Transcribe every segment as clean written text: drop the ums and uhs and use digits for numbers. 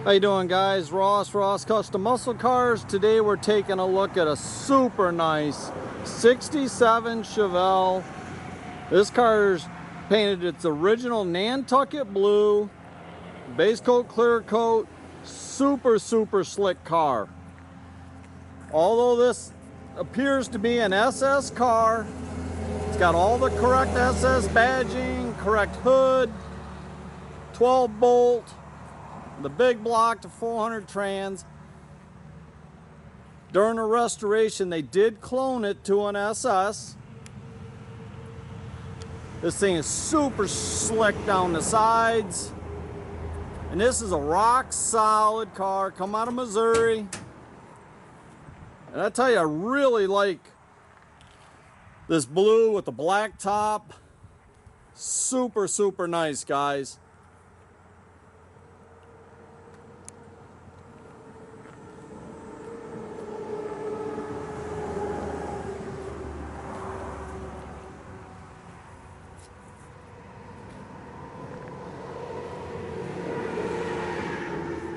How you doing, guys? Ross Custom Muscle Cars. Today we're taking a look at a super nice 67 Chevelle. This car's painted its original Nantucket Blue, base coat, clear coat, super slick car. Although this appears to be an SS car, it's got all the correct SS badging, correct hood, 12 bolt, the big block to 400 trans. During the restoration, they did clone it to an SS. This thing is super slick down the sides. And this is a rock solid car, come out of Missouri. And I tell you, I really like this blue with the black top. Super nice, guys.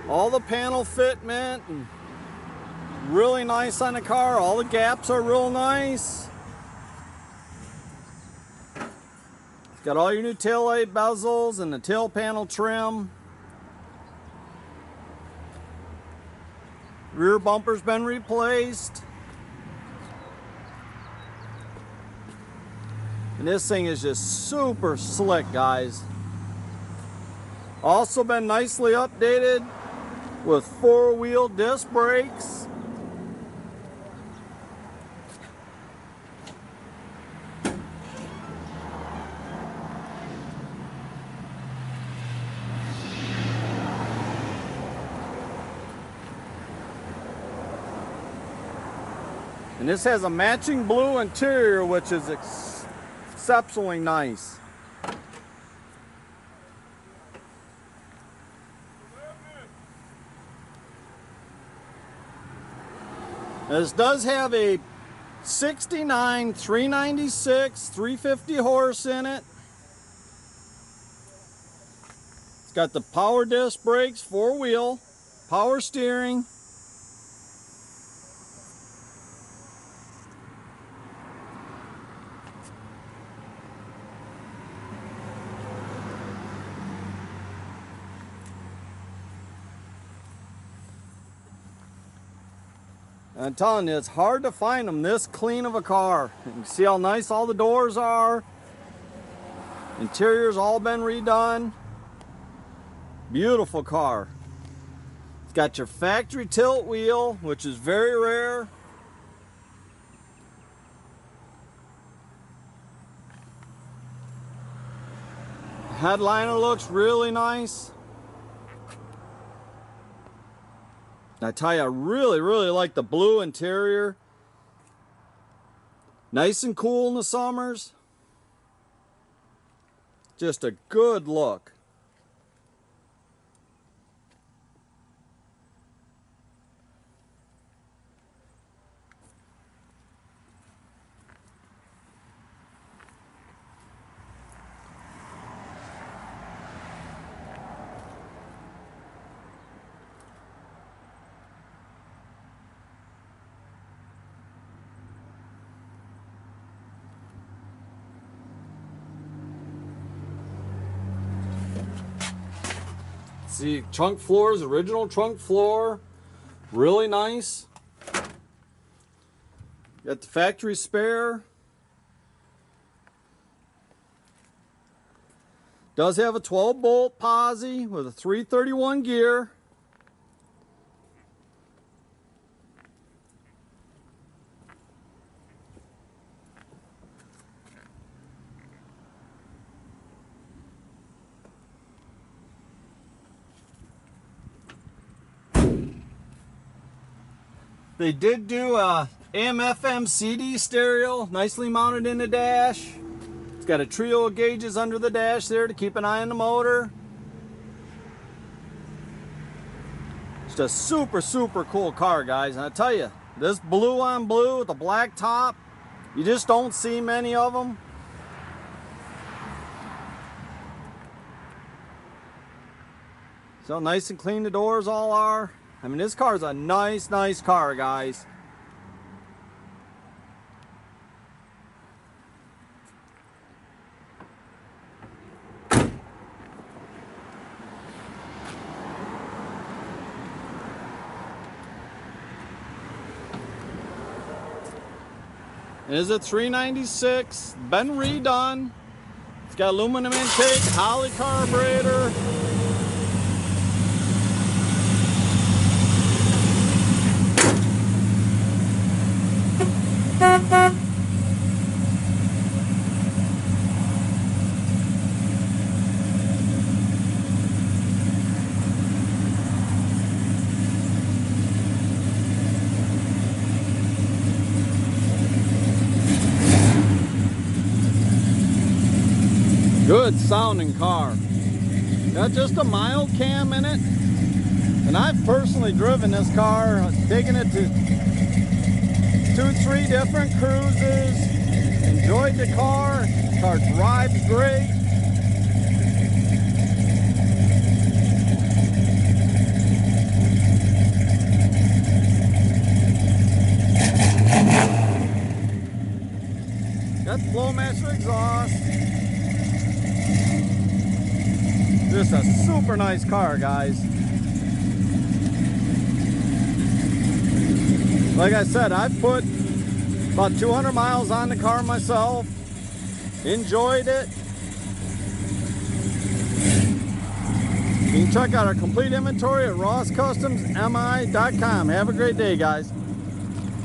All the panel fitment and really nice on the car. All the gaps are real nice. It's got all your new taillight bezels and the tail panel trim. Rear bumper's been replaced. And this thing is just super slick, guys. Also been nicely updated with 4-wheel disc brakes. And this has a matching blue interior, which is exceptionally nice. This does have a 69 396 350 horse in it. It's got the power disc brakes, 4-wheel, power steering. I'm telling you, it's hard to find them this clean of a car. You can see how nice all the doors are. Interior's all been redone. Beautiful car. It's got your factory tilt wheel, which is very rare. Headliner looks really nice. I tell you, I really like the blue interior. Nice and cool in the summers. Just a good look. See, trunk floors, original trunk floor, really nice. Got the factory spare. Does have a 12-bolt posi with a 331 gear. They did do a AM/FM CD stereo, nicely mounted in the dash. It's got a trio of gauges under the dash there to keep an eye on the motor. It's just super cool car, guys. And I tell you, this blue on blue with a black top, you just don't see many of them. See how nice and clean the doors all are? I mean, this car is a nice, nice car, guys. It is a 396, been redone. It's got aluminum intake, Holley carburetor. Good sounding car. Got just a mild cam in it. And I've personally driven this car, taken it to 2-3 different cruises. Enjoyed the car. The car drives great. Got the Flowmaster exhaust. Just a super nice car, guys. Like I said, I've put about 200 miles on the car myself. Enjoyed it. You can check out our complete inventory at rosscustomsmi.com. Have a great day, guys.